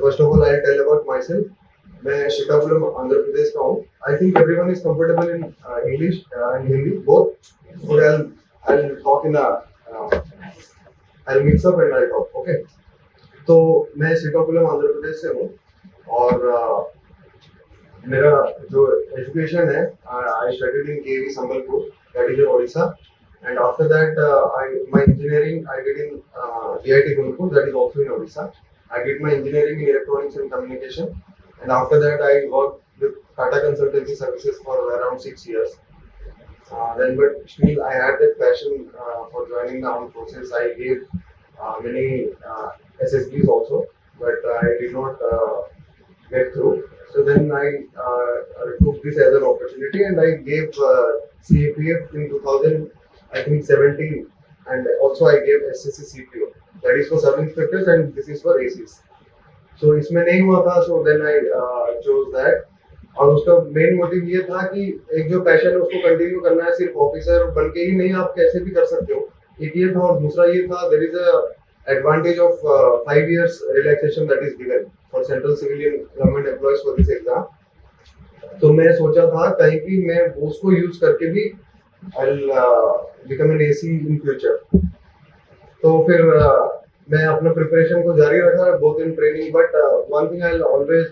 First of all I tell about myself. मैं श्रीकाकुलम आंध्र प्रदेश का हूँ। I think everyone is comfortable in English and Hindi both, so I'll talk in a I'll mix up and I'll talk, okay? तो मैं श्रीकाकुलम आंध्र प्रदेश से हूँ और मेरा जो एजुकेशन है, I studied in KV Sambalpur, that is in Odisha, and after that my engineering I did in IIT Guntur, that is also in Odisha. I did my engineering in electronics and communication, and after that I worked with Tata Consultancy Services for around 6 years. Then, but still, I had that passion for joining the armed forces. I gave many SSBs also, but I did not get through. So then I took this as an opportunity, and I gave CAPF in 2017, and also I gave SSC CPO. That is for sub inspectors, and this is for ACs. So इसमें नहीं हुआ था, so then I chose that. और उसका main motive ये था कि एक जो पैशन है उसको कंटिन्यू करना है, सिर्फ ऑफिसर बन के ही नहीं, आप कैसे भी कर सकते हो, एक ये था। और दूसरा ये था, there is a advantage of 5 years relaxation that is given for central civilian government employees for this exam. तो मैं सोचा था कहीं कि मैं उसको यूज करके भी आई will become an AC in future. तो फिर मैं अपना प्रिपरेशन को जारी रखा both in training, but one thing I will always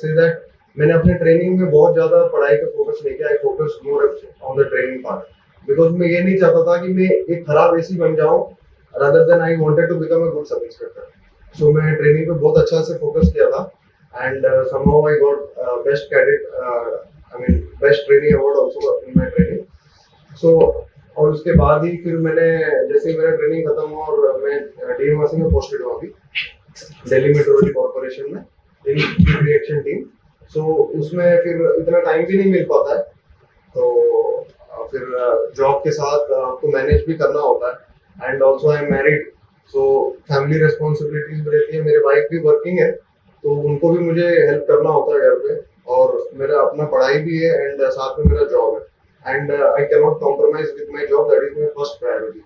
say that मैंने अपने ट्रेनिंग में बहुत ज्यादा पढ़ाई पे फोकस नहीं किया। I focus more on the training part, because मैं ये नहीं चाहता था कि मैं एक खराब एसी बन जाऊं, rather than I wanted to become a good sub inspector. So मैं ट्रेनिंग पे बहुत अच्छा से फोकस किया था, and somehow I got best cadet, I mean best training award also in my training. So और उसके बाद ही फिर मैंने, जैसे ही मेरा ट्रेनिंग खत्म हुआ और मैं डीएमआरसी में पोस्टेड हुआ अभी दिल्ली मेट्रोपॉलिटन कॉर्पोरेशन में इन रिएक्शन टीम। सो उसमें फिर इतना टाइम भी नहीं मिल पाता है, तो फिर जॉब के साथ आपको मैनेज भी करना होता है, and also I am married, so family responsibilities भी रहती है। मेरे वाइफ भी वर्किंग है, तो उनको भी मुझे हेल्प करना होता है घर पे, और मेरा अपना पढ़ाई भी है एंड साथ में मेरा जॉब है, and I cannot compromise with my job, that is my first priority.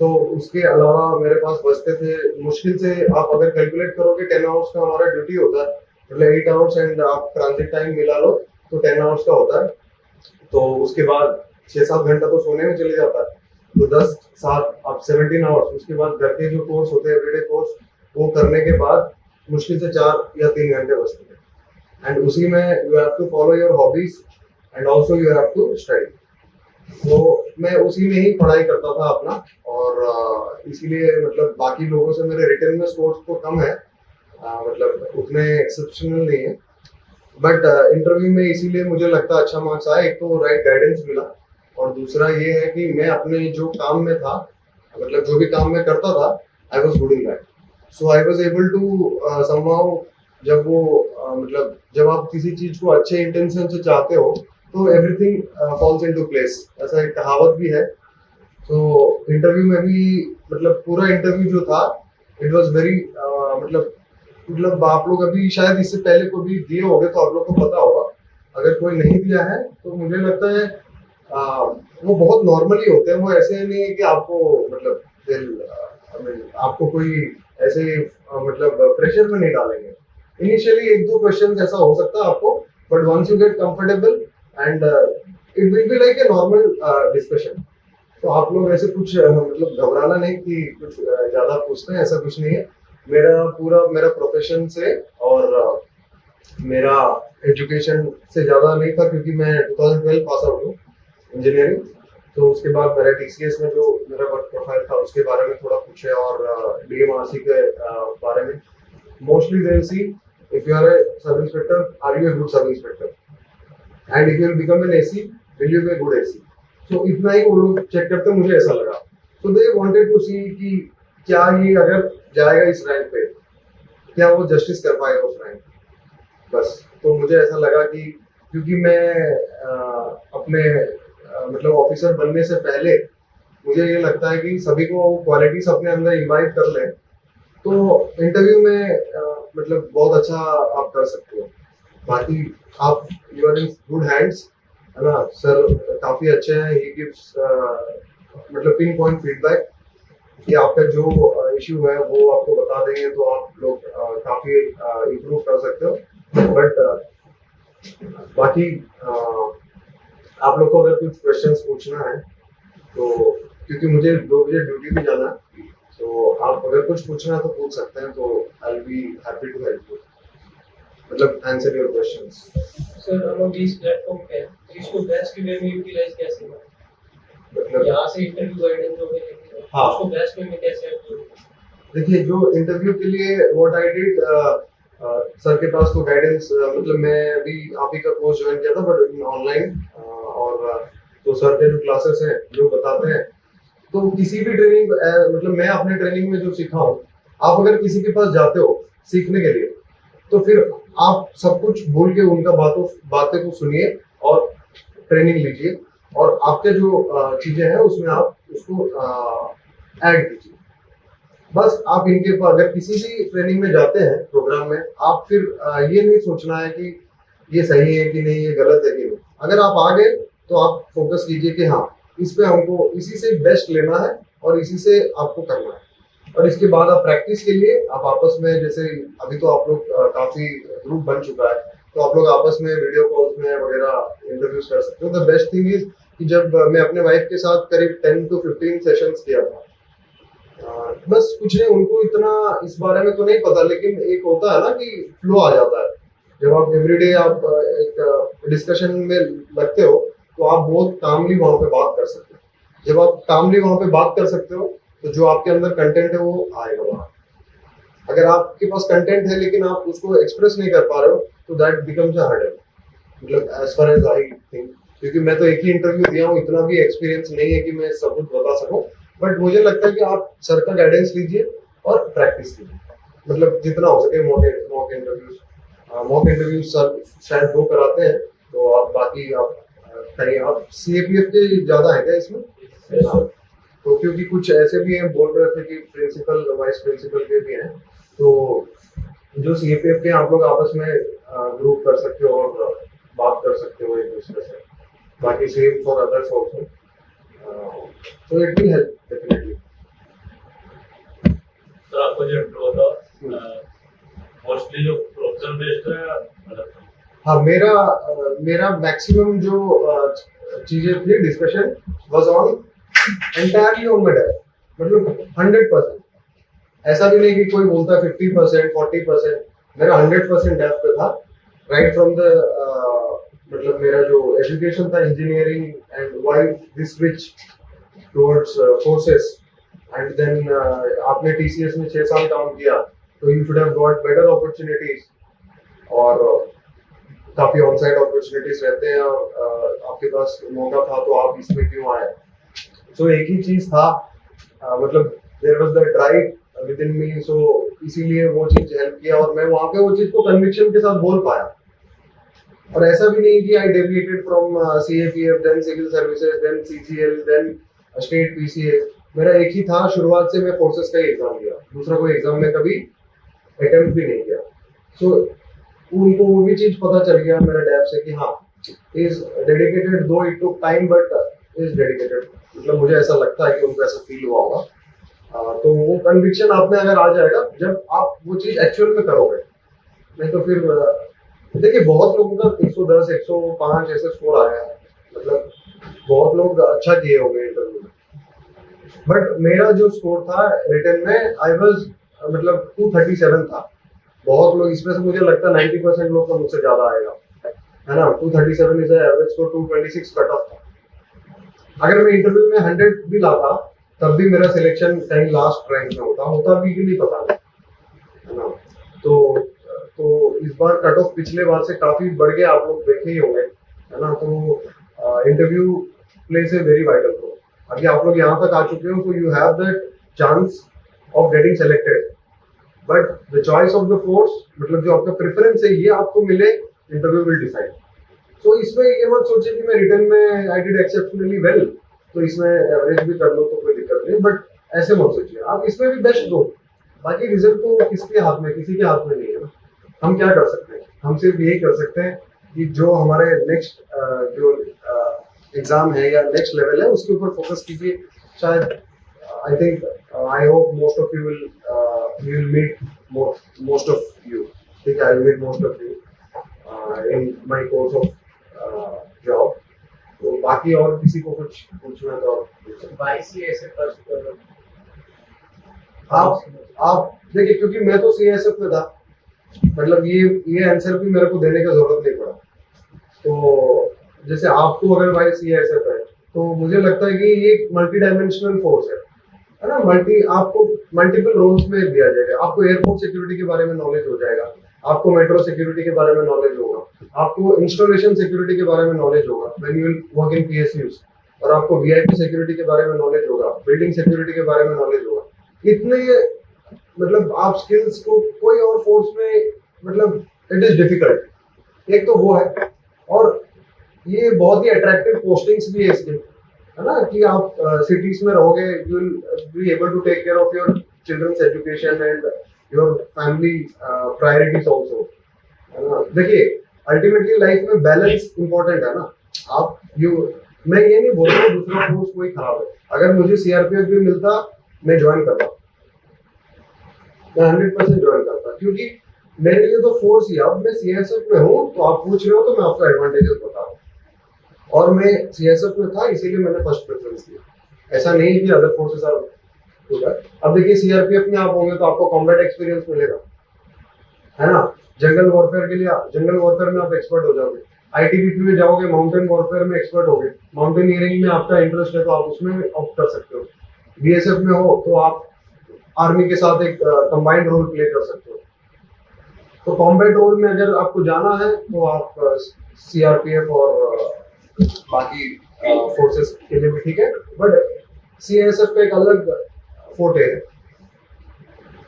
So उसके अलावा मेरे पास बचते थे मुश्किल से, आप अगर कैलकुलेट करोगे 10 आवर्स का हमारा ड्यूटी होता है, मतलब 8 आवर्स एंड आप ट्रांजिट टाइम मिला लो तो 10 आवर्स का होता है। तो उसके बाद 6-7 घंटा तो सोने में चले जाता है, तो 10-7 आप 17 आवर्स, उसके बाद घर के जो कोर्स होते हैं एवरीडे कोर्स, वो करने के बाद मुश्किल से 4 या 3 घंटे बचते हैं, एंड उसी में you have to follow your hobbies and also you have to study. तो मैं उसी में ही पढ़ाई करता था अपना, और इसीलिए मतलब बाकी लोगों से मेरे रिटर्न में स्कोर्स तो कम है, मतलब उतने एक्सेप्शनल नहीं है, बट इंटरव्यू में इसीलिए मुझे लगता है अच्छा मार्क्स आया। एक तो राइट गाइडेंस मिला, और दूसरा ये है कि मैं अपने जो काम में था, मतलब जो भी काम मैं करता था, I was good in that. So I was able to somehow, जब वो मतलब जब आप किसी चीज को अच्छे इंटेंशन से चाहते हो तो एवरीथिंग फॉल्स इनटू प्लेस, ऐसा एक कहावत भी है। तो इंटरव्यू में भी मतलब पूरा इंटरव्यू जो था, इट वाज वेरी मतलब आप लोग अभी शायद इससे पहले को भी दिए होंगे तो आप लोग को पता होगा, अगर कोई नहीं दिया है तो मुझे लगता है वो बहुत नॉर्मली होते हैं, वो ऐसे नहीं है कि आपको मतलब आपको कोई ऐसे मतलब प्रेशर में नहीं डालेंगे। इनिशियली 1-2 क्वेश्चन ऐसा हो सकता है आपको, but once you get comfortable and it will be like a normal discussion. तो आप लोग ऐसे कुछ मतलब घबराना नहीं कि कुछ ज्यादा पूछते हैं, ऐसा कुछ नहीं है। मेरा प्रोफेशन से और मेरा एजुकेशन से ज्यादा नहीं था, क्योंकि मैं 2012 पास आउट हूँ इंजीनियरिंग। तो उसके बाद मेरा टीसीएस में जो मेरा वर्क प्रोफाइल था उसके बारे में थोड़ा पूछे, और डीएमआरसी के बारे में mostly they will see if you are a sub inspector, are you a good sub inspector, and if you will become an AC, will you be a good AC. तो इतना ही वो लोग चेक करते, मुझे ऐसा लगा। तो दे वांटेड टू सी कि क्या ये अगर जाएगा इस रैंक पे, क्या वो जस्टिस कर पाएगा उस रैंक, बस। तो मुझे ऐसा लगा कि क्योंकि मैं अपने मतलब ऑफिसर बनने से पहले मुझे ये लगता है कि सभी को क्वालिटीज अपने अंदर इन्वाइट कर ले, तो इंटरव्यू में मतलब बहुत अच्छा आप कर सकते हो। बाकी आप you are in good hands, है ना। सर काफी अच्छे हैं, ही गिव्स मतलब पिन पॉइंट फीडबैक, कि आपका जो इश्यू है वो आपको बता देंगे तो आप लोग काफी इम्प्रूव कर सकते हो। बट बाकी आप लोग को अगर कुछ क्वेश्चंस पूछना है तो, क्योंकि मुझे 2 बजे ड्यूटी पे जाना है, तो आप अगर कुछ पूछना है तो पूछ सकते हैं, तो I will be happy to help you, मतलब answer your questions. Sir among this platform पे इसको बेस्ट वे में यूटिलाइज कैसे करें, मतलब यहाँ से इंटरव्यू गाइडेंस जो है हाँ, उसको बेस्ट वे में कैसे अप्लाई करें? देखिए जो इंटरव्यू के लिए व्हाट आई डिड, सर के पास तो गाइडेंस, मतलब मैं अभी आप ही का कोर्स ज्वाइन किया था बट ऑनलाइन, और तो सर के जो क्लासेस हैं जो बताते हैं, तो किसी भी ट्रेनिंग, मतलब मैं अपने ट्रेनिंग में जो सीखा हूँ, आप अगर किसी के पास जाते हो सीखने के लिए तो फिर आप सब कुछ भूल के उनका बातें को सुनिए और ट्रेनिंग लीजिए, और आपके जो चीजें हैं उसमें आप उसको ऐड कीजिए। बस आप इनके ऊपर अगर किसी भी ट्रेनिंग में जाते हैं प्रोग्राम में, आप फिर ये नहीं सोचना है कि ये सही है कि नहीं, ये गलत है कि नहीं। अगर आप आ गए तो आप फोकस कीजिए कि हाँ, इस पे हमको इसी से बेस्ट लेना है और इसी से आपको करना है। और इसके बाद आप प्रैक्टिस के लिए आप आपस में, जैसे अभी तो आप लोग काफी ग्रुप बन चुका है, तो आप लोग आपस में वीडियो कॉल्स में वगैरह इंटरव्यूज कर सकते हो। द बेस्ट थिंग इज कि जब मैं अपने वाइफ के साथ करीब 10 to 15 सेशंस किया था, बस कुछ नहीं, उनको इतना इस बारे में तो नहीं पता, लेकिन एक होता है ना कि फ्लो आ जाता है। जब आप एवरीडे आप एक डिस्कशन में लगते हो तो आप बहुत कामली वहां पे बात कर सकते हो। जब आप कामली वहां पे बात कर सकते हो तो जो आपके अंदर कंटेंट है वो आएगा वहां। अगर आपके पास कंटेंट है लेकिन आप उसको एक्सप्रेस नहीं कर पा रहे हो तो दैट बिकम्स अ हर्डल, मतलब as far as I think. क्योंकि मैं तो एक ही इंटरव्यू दिया हूँ, इतना भी एक्सपीरियंस नहीं है कि मैं सब कुछ बता सकूं, बट मुझे लगता है कि आप सर का गाइडेंस लीजिए और प्रैक्टिस कीजिए, मतलब जितना हो सके। मॉक इंटरव्यूज सर शायद 2 कराते हैं, तो आप बाकी आप कहीं आप सीएपीएफ के ज्यादा है क्या इसमें? हाँ। तो क्योंकि कुछ ऐसे भी हैं बोल रहे थे कि प्रिंसिपल वाइस प्रिंसिपल के भी हैं, तो जो सीएपीएफ के आप लोग आपस में ग्रुप कर सकते हो और बात कर सकते हो एक दूसरे से। बाकी सेम फॉर अदर्स आल्सो, तो it will help definitely. Sir आपको जो इंट्रो था मोस्टली जो प्रोफेशनल बेस्ड है मतलब? हाँ, मेरा मैक्सिमम जो चीजें थी discussion was on entirely on my dad, मतलब 100%। ऐसा भी नहीं कि कोई बोलता है 50% 40%, मेरा 100% डेप्थ पे था। राइट फ्रॉम द मतलब मेरा जो एजुकेशन था engineering, and why this switch towards forces, and then आपने टीसीएस में 6 साल काम किया तो you should have got better opportunities, और काफी ऑन साइट अपॉर्चुनिटीज रहते हैं, और आपके पास मौका था तो आप इसमें क्यों आए। सो एक ही चीज था, मतलब there was the drive within me, so इसीलिए वो चीज हेल्प किया और मैं वहां पे वो चीज को कन्विक्शन के साथ बोल पाया। और ऐसा भी नहीं कि I deviated from CAPF then civil services then CGL then state PCS. मेरा एक ही था, शुरुआत से मैं फोर्सेस का ही एग्जाम दिया, दूसरा कोई एग्जाम में कभी अटेम्प्ट भी नहीं किया। सो उनको वो भी चीज पता चल गया मेरा डैब से कि हाँ, इज डेडिकेटेड, दो it took time but is dedicated. मतलब मुझे ऐसा लगता है कि उनको ऐसा फील हुआ होगा। तो वो कन्विक्शन आप में अगर आ जाएगा जब आप वो चीज एक्चुअल में करोगे, नहीं तो फिर देखिए बहुत लोगों का 110 105 ऐसे स्कोर आया है, मतलब बहुत लोग अच्छा किए होंगे इंटरव्यू में, बट मेरा जो स्कोर था रिटन में आई वाज मतलब 237 था। बहुत लोग इसमें से मुझे लगता है 90% लोग का मुझसे ज्यादा आएगा, है ना। 237 is average score, 226 cut off था। अगर मैं इंटरव्यू में 100 भी लाता तब भी मेरा सिलेक्शन कहीं लास्ट रैंक में होता भी कि नहीं पता नहीं, है ना। तो इस बार कट ऑफ पिछले बार से काफी बढ़ गया, आप लोग देखे ही होंगे, है ना। तो interview plays a very vital role. अभी आप लोग यहाँ तक आ चुके हो तो you have that chance of getting selected, but the choice of the force, मतलब जो आपका प्रेफरेंस है, ये आपको मिले, इंटरव्यू विल डिसाइड। तो इसमें ये मत सोचिए कि मैं रिटर्न में आई डिड एक्सेप्शनली वेल तो इसमें एवरेज भी कर लो तो कोई दिक्कत नहीं, बट ऐसे मत सोचिए, आप इसमें भी बेस्ट दो। बाकी रिजल्ट तो किसके हाथ में, किसी के हाथ में नहीं है ना। हम क्या कर सकते हैं, हम सिर्फ यही कर सकते हैं कि जो हमारे नेक्स्ट जो एग्जाम है या नेक्स्ट लेवल है उसके ऊपर फोकस कीजिए। शायद I think I hope most of you will meet most of you. I think I will meet most of you in my course of job. तो बाकी और किसी को कुछ पूछना तो आप देखिए, क्योंकि मैं तो CISF में था, मतलब ये आंसर भी मेरे को देने का जरूरत नहीं पड़ा। तो जैसे आपको अगर भाई CISF है तो मुझे लगता है कि ये एक मल्टी डायमेंशनल फोर्स है ना। आपको मल्टीपल रोल्स में दिया जाएगा। आपको एयरपोर्ट सिक्योरिटी के बारे में नॉलेज हो जाएगा, आपको मेट्रो सिक्योरिटी के बारे में नॉलेज होगा, आपको इंस्टॉलेशन सिक्योरिटी के बारे में नॉलेज होगा when you will work in PSUs, और आपको VIP सिक्योरिटी के बारे में नॉलेज होगा, बिल्डिंग सिक्योरिटी के बारे में नॉलेज होगा। इतने मतलब आप स्किल्स को कोई और फोर्स में, मतलब इट इज डिफिकल्ट। एक तो वो है, और ये बहुत ही अट्रैक्टिव पोस्टिंग्स भी है इसके, है ना, कि आप सिटीज में रहोगे, you will be able to take care of your children's education and your family priorities also, है ना। देखिए अल्टीमेटली लाइफ में बैलेंस इंपॉर्टेंट है ना। मैं ये नहीं बोल रहा हूँ दूसरा कोर्स कोई खराब है। अगर मुझे CRPF भी मिलता मैं ज्वाइन करता, मैं 100% ज्वाइन करता, क्योंकि मेरे लिए तो फोर्स ही। अब मैं CISF में हूँ तो आप पूछ रहे हो तो मैं आपको एडवांटेजेस बता रहा हूँ, और मैं CISF में था इसीलिए मैंने फर्स्ट प्रेफरेंस दिया। ऐसा नहीं है कि अदर फोर्सेस आर गुड। अब देखिए CRPF में आप होंगे तो आपको कॉम्बैट एक्सपीरियंस मिलेगा, है ना। जंगल वॉरफेयर में आप एक्सपर्ट हो जाओगे। ITBP में जाओगे, माउंटेन वॉरफेयर में एक्सपर्ट हो गए। माउंटेनियरिंग में आपका इंटरेस्ट है तो आप उसमें ऑप्ट कर सकते हो। BSF में हो तो आप आर्मी के साथ एक कंबाइंड रोल प्ले कर सकते हो। तो कॉम्बैट रोल में अगर आपको जाना है तो आप CRPF और बाकी फोर्सेस के लिए भी ठीक है, बट CISF का एक अलग फोटे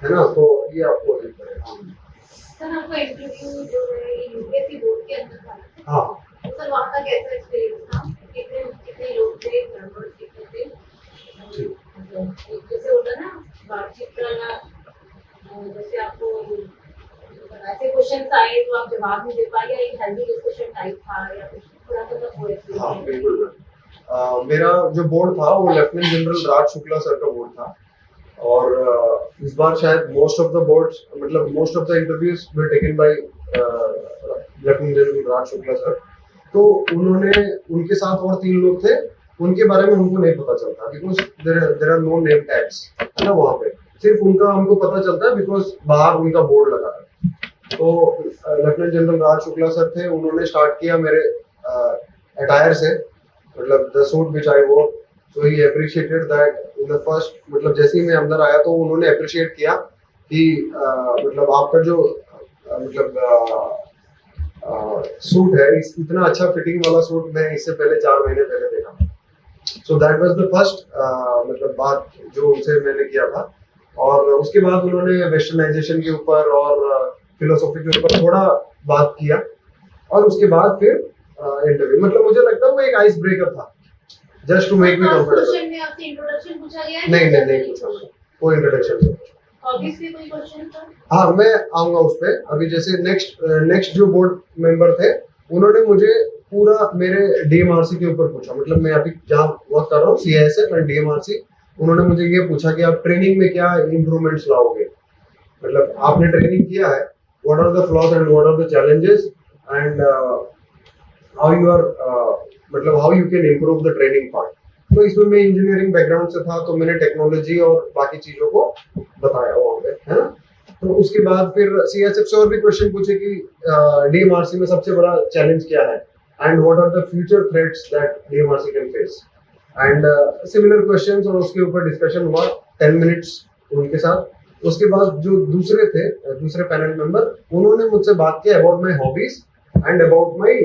है ना, तो ये आपको हेल्प करेगा। सर आपका इंटरव्यू जो है UPSC बोर्ड के अंदर था, हाँ तो सर वहाँ का कैसा एक्सपीरियंस था? कितने लोग थे, मेंबर्स कितने थे? ठीक। जैसे होता ना बातचीत करना, जैसे आपको ऐसे क्वेश्चन आए तो आप जवाब नहीं दे पाए, या एक हेल्दी डिस्कशन टाइप था, या कुछ थोड़ा सा वो हाँ एक्सपीरियंस? बिल्कुल। मेरा जो बोर्ड था वो लेफ्टिनेंट जनरल राज शुक्ला सर का बोर्ड था, और इस बार शायद most of the interviews were taken by lieutenant general Raj Shukla sir. तो उनके साथ और 3 लोग थे, उनके बारे में हमको नहीं पता चलता because there are no name tags, है ना। वहाँ पे सिर्फ उनका हमको पता चलता है बिकॉज बाहर उनका बोर्ड लगा है। तो लेफ्टिनेंट जनरल राज शुक्ला सर थे, उन्होंने स्टार्ट किया मेरे अटायर से, मतलब the suit which I wore. So he appreciated that in the first, मतलब जैसे ही मैं अंदर आया तो उन्होंने अप्रिशिएट किया कि मतलब आपका जो सूट है, इतना अच्छा फिटिंग वाला सूट मैं इससे पहले 4 महीने पहले देखा। So that was the first मतलब बात जो उनसे मैंने किया था। और उसके बाद उन्होंने वेस्टर्नाइजेशन के ऊपर और फिलोसॉफी के ऊपर थोड़ा बात किया, और उसके बाद फिर इंटरव्यू। मतलब मुझे लगता है वो एक आइस ब्रेकर था, just to make me comfortable. Question में आपसे इंट्रोडक्शन पूछा गया है? नहीं पूछा, कोई इंट्रोडक्शन नहीं। हॉबीज से कोई क्वेश्चन था? हाँ, मैं आऊंगा उस पे। अभी जैसे नेक्स्ट जो बोर्ड मेंबर थे उन्होंने मुझे पूरा मेरे DMRC के ऊपर पूछा। मतलब मैं अभी जहाँ वर्क कर रहा हूँ CISF एंड DMRC, उन्होंने मुझे ये पूछा कि आप ट्रेनिंग में क्या इम्प्रूवमेंट्स लाओगे, मतलब आपने ट्रेनिंग किया है, what are the flaws and what are the challenges and how you can improve the training part. तो इसमें मैं इंजीनियरिंग बैकग्राउंड से था, तो मैंने टेक्नोलॉजी और बाकी चीजों को बताया वहाँ पे, है ना। तो उसके बाद फिर CISF से और भी क्वेश्चन पूछे कि DMRC में सबसे बड़ा चैलेंज क्या है and what are the future threats that DMRC can face, and similar questions, और उसके ऊपर डिस्कशन हुआ 10 मिनट्स उनके साथ। उसके बाद जो दूसरे पैनल मेंबर, उन्होंने मुझसे बात किया about my hobbies and about my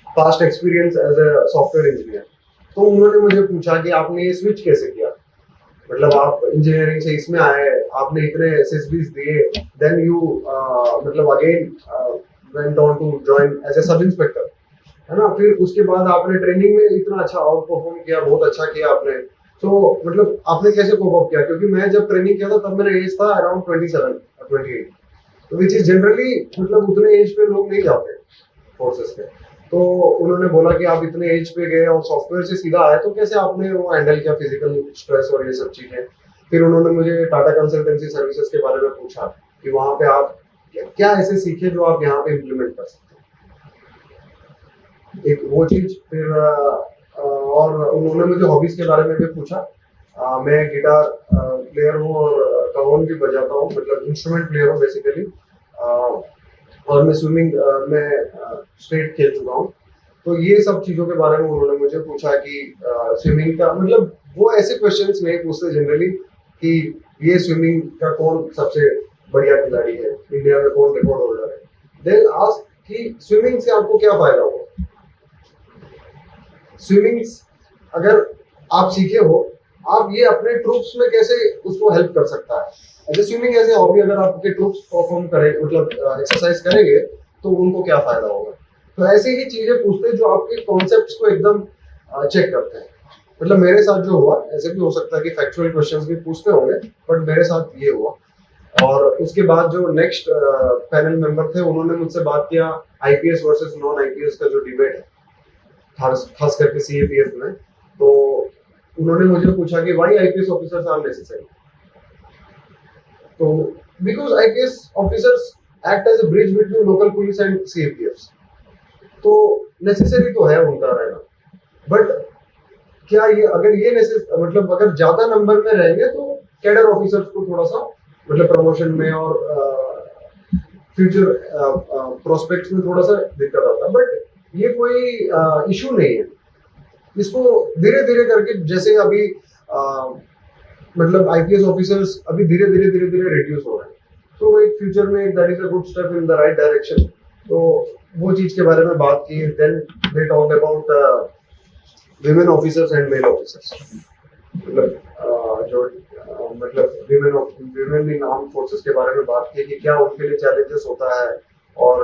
past experience as a software engineer. तो उन्होंने मुझे पूछा कि आपने ये स्विच कैसे किया, मतलब आप इंजीनियरिंग से इसमें आए, आपने इतने SSBs दिए, देन यू मतलब again went on to join as a sub inspector, है ना। फिर उसके बाद आपने ट्रेनिंग में इतना अच्छा आउट परफॉर्म किया, बहुत अच्छा किया आपने। तो मतलब आपने कैसे कोप अप किया, क्योंकि मैं जब ट्रेनिंग किया था तब मेरा एज था अराउंड 27 28, तो विच इज जनरली मतलब उतने एज पे लोग नहीं जाते फोर्सेस पे। तो उन्होंने बोला कि आप इतने एज पे गए और सॉफ्टवेयर से सीधा आए तो कैसे आपने वो हैंडल किया फिजिकल स्ट्रेस और ये सब चीजें। फिर उन्होंने मुझे टाटा कंसल्टेंसी सर्विसेज के बारे में पूछा कि वहां पे आप क्या ऐसे सीखे जो आप यहाँ पे इम्प्लीमेंट कर सकते हैं, एक वो चीज। फिर और उन्होंने मुझे हॉबीज के बारे में भी पूछा। मैं गिटार प्लेयर हूँ और कहोन भी बजाता हूँ, मतलब इंस्ट्रूमेंट प्लेयर हूँ बेसिकली। और मैं स्विमिंग में स्टेट खेल चुका हूँ। तो ये सब चीजों के बारे में उन्होंने मुझे पूछा कि स्विमिंग का मतलब वो ऐसे क्वेश्चंस नहीं पूछते जनरली कि ये स्विमिंग का कौन सबसे बढ़िया खिलाड़ी है, इंडिया में कौन रिकॉर्ड होल्डर है। देन आस्क कि स्विमिंग से आपको क्या फायदा होगा। स्विमिंग अगर आप सीखे हो, आप ये अपने ट्रूप्स में कैसे उसको हेल्प कर सकता है। ऐसे स्विमिंग एज ए हॉबी अगर आपके ट्रूप्स परफॉर्म करें, मतलब एक्सरसाइज करेंगे तो उनको क्या फायदा होगा। तो ऐसे ही चीजें पूछते हैं जो आपके कॉन्सेप्ट्स को एकदम चेक करते हैं। मतलब मेरे साथ जो हुआ, ऐसे भी हो सकता है कि फैक्चुअल क्वेश्चंस भी पूछते होंगे, बट मेरे साथ ये हुआ। और उसके बाद जो नेक्स्ट पैनल मेंबर थे उन्होंने मुझसे बात किया आईपीएस वर्सेस नॉन आईपीएस का जो डिबेट है, खास करके सीएपीएफ में। तो उन्होंने मुझे पूछा कि why IPS officers are necessary. तो because IPS officers act as a bridge between local police and CAPF. तो नेसेसरी तो है उनका रहना, बट क्या ये अगर ये मतलब अगर ज्यादा नंबर में रहेंगे तो कैडर ऑफिसर्स को थोड़ा सा मतलब प्रमोशन में और फ्यूचर प्रोस्पेक्ट्स में थोड़ा सा दिक्कत आता है। बट ये कोई इशू नहीं है, इसको धीरे धीरे करके, जैसे अभी मतलब आईपीएस ऑफिसर्स अभी धीरे धीरे रिड्यूस हो रहे हैं, तो एक फ्यूचर में that is a good step in the right direction. तो वो चीज के बारे में बात की। Then they talk about women officers and male officers, मतलब जो मतलब विमेन इन आर्म्ड फोर्सेस के बारे में बात की कि क्या उनके लिए चैलेंजेस होता है और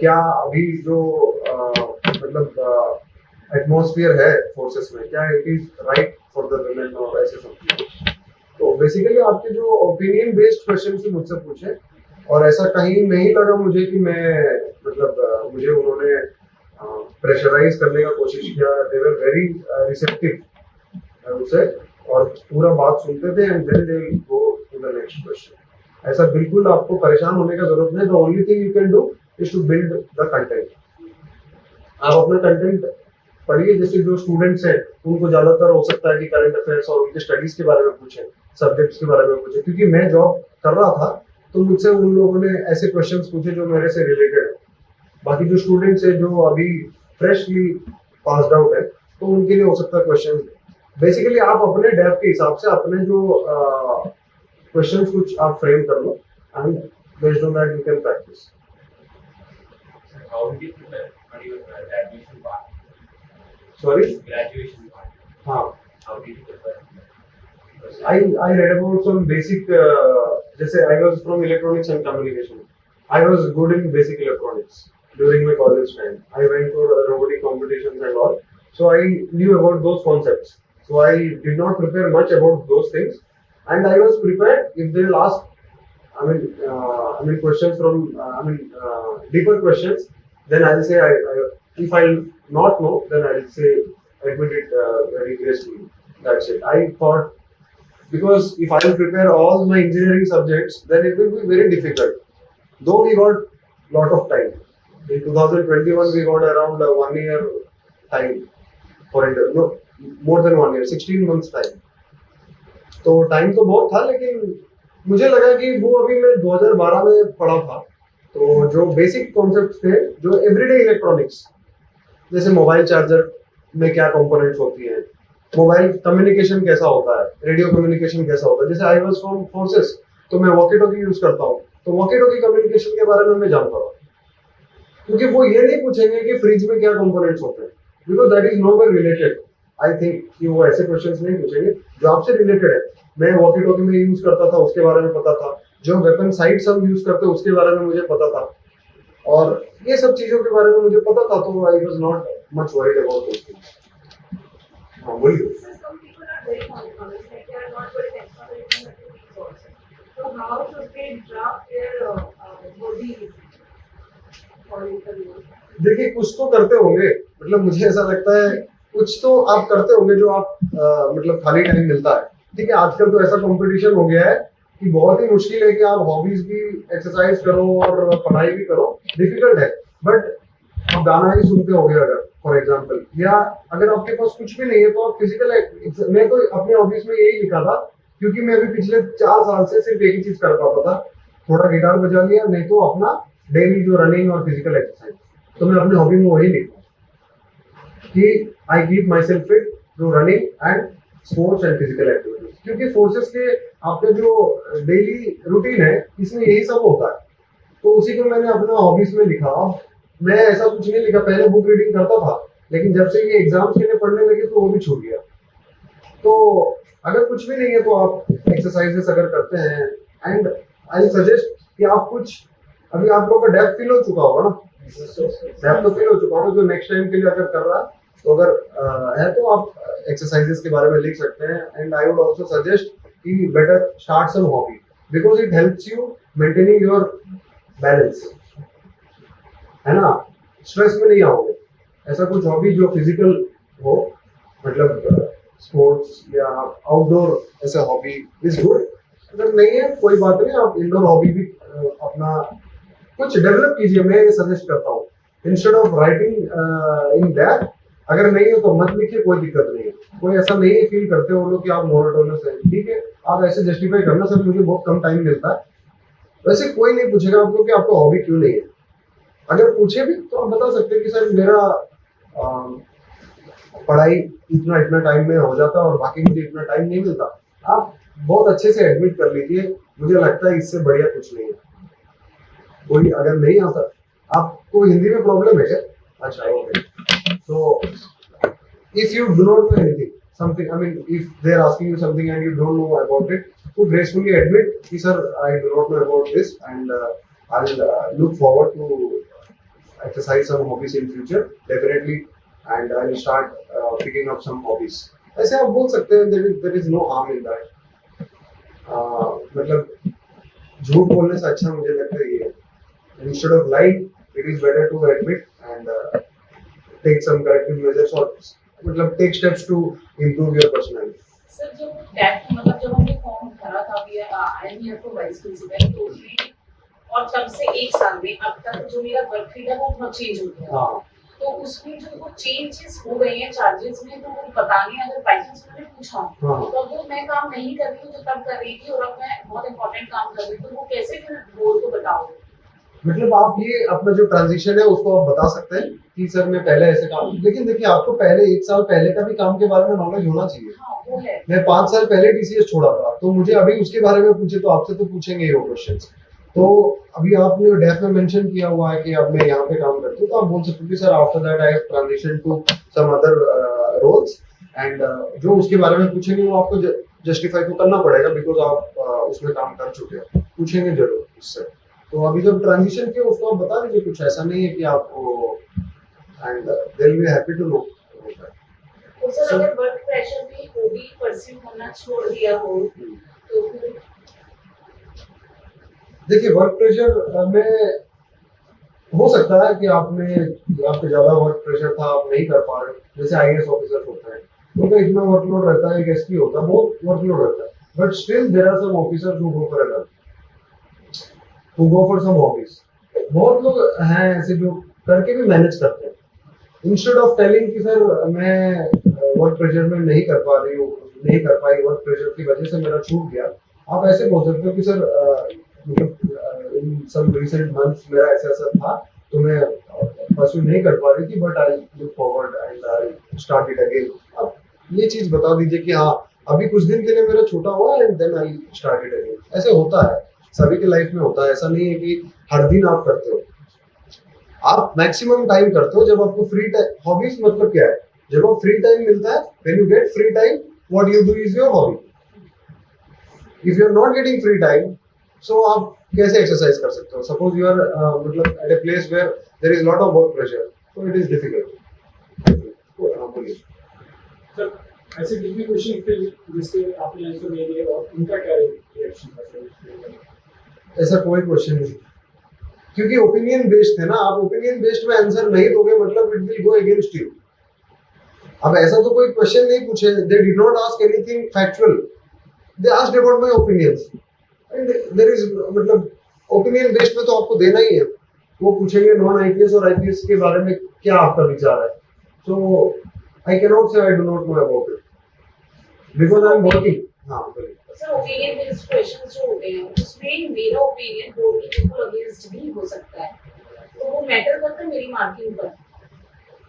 क्या अभी जो मतलब एटमॉस्फेयर है फोर्सेस में, क्या it is right for the women और ऐसे सब चीजें। तो बेसिकली आपके जो ओपिनियन बेस्ड क्वेश्चन से मुझसे पूछे, और ऐसा कहीं नहीं लगा मुझे कि मैं मतलब मुझे उन्होंने प्रेशराइज करने का कोशिश किया। दे वर वेरी रिसेप्टिव उसे, और पूरा बात सुनते थे and then they will go to the next question. ऐसा बिल्कुल आपको परेशान होने का जरूरत नहीं। The only thing you can do is to build the content. आप अपना कंटेंट पढ़िए। जैसे जो स्टूडेंट्स हैं उनको ज्यादातर हो सकता है कि करंट अफेयर्स और उनके स्टडीज के बारे में पूछे, सब्जेक्ट्स के बारे में पूछे, क्योंकि मैं जॉब कर रहा था तो मुझसे उन लोगों ने ऐसे क्वेश्चंस पूछे जो मेरे से रिलेटेड है। बाकी जो स्टूडेंट्स है जो अभी फ्रेशली पास्ड आउट है तो उनके लिए हो सकता है क्वेश्चन। बेसिकली आप अपने डेप्थ के हिसाब से अपने जो क्वेश्चंस कुछ आप फ्रेम कर लो and based on that you can practise. How did you prepare for your graduation part? Sorry, Graduation part. हाँ, How did you prepare? I read about some basic जैसे I was from electronics and communication. I was good in basic electronics during my college time. I went for robotic competitions and all, so I knew about those concepts. So I did not prepare much about those things, and I was prepared if they will ask. I mean questions from deeper questions. Then I'll say if I'll not know, then I'll say admit it very gracefully. That's it. I thought, because if I will prepare all my engineering subjects, then it will be very difficult. Though we got lot of time. In 2021, we got around 1 year time for interview. No, more than 1 year, 16 months time. तो time तो बहुत था, लेकिन मुझे लगा कि वो अभी मैं 2012 में पढ़ा था। तो जो बेसिक कॉन्सेप्ट्स थे, जो एवरीडे इलेक्ट्रॉनिक्स, जैसे मोबाइल चार्जर में क्या कंपोनेंट्स होती हैं, मोबाइल कम्युनिकेशन कैसा होता है, रेडियो कम्युनिकेशन कैसा होता है। जैसे आई वाज फ्रॉम फोर्सेस तो मैं वॉकी टॉकी यूज करता हूँ, तो वॉकी टॉकी कम्युनिकेशन के बारे में मैं जानता था। क्योंकि वो ये नहीं पूछेंगे कि फ्रिज में क्या कंपोनेंट्स होते हैं, because that is nowhere related. I think कि वो ऐसे क्वेश्चंस नहीं पूछेंगे जो आपसे रिलेटेड है। मैं वॉकी टॉकी में यूज करता था, उसके बारे में पता था। जो वेपन साइट्स हम यूज करते हैं उसके बारे में मुझे पता था, और ये सब चीजों के बारे में मुझे पता था। तो I was not much worried about those things. हाँ, बोलिए। Some people are very monotonous, like they are not very technical in the also. So how should they draft their bodies? for interview? देखिए कुछ तो करते होंगे, मतलब मुझे ऐसा लगता है कुछ तो आप करते होंगे जो आप मतलब खाली टाइम मिलता है। ठीक है, आजकल तो ऐसा कंपटीशन हो गया है कि बहुत ही मुश्किल है कि आप हॉबीज भी एक्सरसाइज करो और पढ़ाई भी करो, डिफिकल्ट है। बट आप गाना ही सुनते होंगे अगर फॉर एग्जाम्पल, या अगर आपके पास कुछ भी नहीं है तो आप फिजिकल, मैं तो अपने हॉबीज में यही लिखा था, क्योंकि मैं अभी पिछले 4 साल से सिर्फ एक ही चीज कर पाता था, थोड़ा गिटार बजा लिया, नहीं तो अपना डेली जो रनिंग और फिजिकल एक्सरसाइज। तो मैं अपने हॉबी में वही लिखा कि I keep my self fit through running and sports and physical activities, क्योंकि फोर्सेस के आपका जो डेली रूटीन है इसमें यही सब होता है। तो उसी को मैंने अपना हॉबीज में लिखा। मैं ऐसा कुछ नहीं लिखा, पहले बुक रीडिंग करता था, लेकिन जब से ये एग्जाम्स के लिए पढ़ने लगे तो वो भी छूट गया। तो अगर कुछ भी नहीं है तो आप एक्सरसाइजेस अगर करते हैं, एंड आई सजेस्ट कि आप कुछ, अभी आप लोगों का डेप्थ फील हो चुका होगा ना, डेप्थ तो फील हो चुका होगा, जो नेक्स्ट टाइम के लिए अगर कर रहा है तो अगर है तो आप एक्सरसाइजेस के बारे में लिख सकते हैं। And I would also suggest कि better start some hobby because it helps you maintaining your balance, है ना, स्ट्रेस में नहीं आओगे। ऐसा कुछ हॉबी जो फिजिकल हो, मतलब स्पोर्ट्स या आउटडोर ऐसा हॉबी इज गुड। अगर नहीं है कोई बात नहीं, आप इंडोर हॉबी भी अपना कुछ डेवलप कीजिए, मैं ये सजेस्ट करता हूँ, instead of writing in that. अगर नहीं है तो मत लिखिए, कोई दिक्कत नहीं है। कोई ऐसा नहीं फील करते हो लोग कि आप मोनोटोनस है, ठीक है, आप ऐसे जस्टिफाई करना सर मुझे बहुत कम टाइम मिलता है, वैसे कोई नहीं पूछेगा आपको कि आपको हॉबी क्यों नहीं है। अगर पूछे भी तो आप बता सकते हैं कि सर मेरा पढ़ाई इतना इतना टाइम में हो जाता और बाकी मुझे इतना टाइम नहीं मिलता। आप बहुत अच्छे से एडमिट कर लीजिए, मुझे लगता है इससे बढ़िया कुछ नहीं है। कोई अगर नहीं आता, आपको हिंदी में प्रॉब्लम है क्या? अच्छा, okay. So if you do not know anything, something, I mean, if they are asking you something and you don't know about it, to gracefully admit, sir, I do not know about this, and I'll look forward to exercise some hobbies in future, definitely, and I'll start picking up some hobbies. ऐसे आप बोल सकते हैं, there is no harm in that. मतलब झूठ बोलने से अच्छा मुझे लगता है ये, instead of lying, it is better to admit and take some corrective measures or मतलब take steps to improve your personality. Sir जो टैट मतलब जब हमने फॉर्म भरा था अभी I am here for vice principal, तो उसमें और तब से 1 साल में अब तक जो मेरा वर्क फील्ड है वो बहुत चेंज हो गया। हाँ, तो उसमें जो वो चेंजेस हो गए हैं चार्जेस में, तो वो पता नहीं, अगर बाई चांस मैंने पूछा हाँ। तो वो मैं काम नहीं कर रही हूँ जो तब कर रही थी, और अब मैं बहुत इंपॉर्टेंट काम कर रही हूँ, तो वो कैसे फिर बोर्ड को बताओगे? मतलब आप ये अपना जो ट्रांजिशन है उसको आप बता सकते हैं कि सर मैं पहले ऐसे काम, लेकिन देखिए आपको पहले 1 साल पहले का भी काम के बारे में नॉलेज होना चाहिए। हाँ वो है। मैं 5 साल पहले टीसीएस छोड़ा था, तो मुझे अभी उसके बारे में पूछे तो आपसे तो पूछेंगे ही वो क्वेश्चंस। तो अभी आपने डेफ में मेंशन किया हुआ है कि अब मैं यहाँ पे काम करती हूँ, तो आप बोल सकते हो कि sir after that I have transition to some other roles, and जो उसके बारे में पूछेंगे वो आपको जस्टिफाई तो करना पड़ेगा बिकॉज आप उसमें काम कर चुके हो, पूछेंगे जरूर उससे। तो अभी जब ट्रांजिशन किया उसको आप बता दीजिए, कुछ ऐसा नहीं है कि आपको, and they will be happy to know. तो सर अगर वर्क प्रेशर में हॉबी परस्यू करना छोड़ दिया हो तो फिर? देखिए वर्क प्रेशर में हो सकता है कि आपके ज्यादा वर्क प्रेशर था, आप नहीं कर पा रहे, जैसे आईएएस ऑफिसर होते हैं उनका इतना वर्कलोड रहता है, एक एसपी होता है बहुत वर्कलोड रहता है, but still there are some officers who go for a who go for some hobbies. बहुत लोग हैं ऐसे जो करके भी मैनेज करते हैं, इंस्टेड ऑफ टेलिंग कि सर मैं वर्क प्रेशर में नहीं कर पा रही हूँ, नहीं कर पाई, वर्क प्रेशर की वजह से मेरा छूट गया। आप ऐसे बोल सकते हो कि सर मतलब इन सम रिसेंट मंथ्स मेरा ऐसा ऐसा था तो मैं परस्यू नहीं कर पा रही थी, but I look forward and I start it again. आप ये चीज बता दीजिए कि हाँ अभी कुछ दिन के लिए मेरा छूटा हुआ and then I start it again. ऐसे होता है, सभी के लाइफ में होता है, ऐसा नहीं है कि हर दिन आप करते हो। आप मैक्सिमम टाइम करते हो जब आपको फ्री टाइम। हॉबीज मतलब क्या है? जब आप फ्री टाइम मिलता है, when you get free time, what you do is your hobby. If you are not getting free time, so आप कैसे एक्सरसाइज कर सकते हो? सपोज यू आर मतलब at a place where there is lot of work pressure, so it is difficult. बोलिए sir, ऐसे कितने question थे जिसके आपने आंसर नहीं दिए और उनका क्या रिएक्शन था? ऐसा कोई क्वेश्चन नहीं, क्योंकि ओपिनियन बेस्ड है ना, आप ओपिनियन बेस्ड में आंसर नहीं दोगे मतलब it will go against you. अब ऐसा तो कोई क्वेश्चन नहीं पूछे, they did not ask anything factual, they asked about my opinions and there is मतलब ओपिनियन बेस्ड में तो आपको देना ही है। वो पूछेंगे नॉन आईपीएस और आईपीएस के बारे में क्या आपका विचार है, तो आई कैन नॉट से I do not know about it because I am working. हाँ बोलिए। सर ओपिनियन बेस्ड क्वेश्चंस जो होते हैं उसमें मेरा ओपिनियन बोर्ड के बिल्कुल अगेंस्ट भी हो सकता है, तो वो मैटर करता है मेरी मार्किंग पर।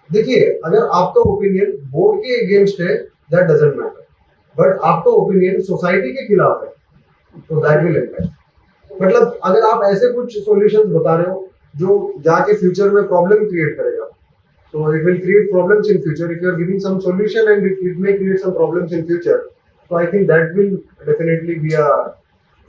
देखिए अगर आपका ओपिनियन बोर्ड के अगेंस्ट है दैट डजंट मैटर, बट आपका ओपिनियन सोसाइटी के खिलाफ है तो दैट विल इम्पैक्ट। मतलब अगर आप ऐसे कुछ सॉल्यूशंस बता रहे हो जो जाके फ्यूचर में प्रॉब्लम क्रिएट करेगा, so it will create problems in future. If you are giving some solution and it may create some problems in future, so I think that will definitely be a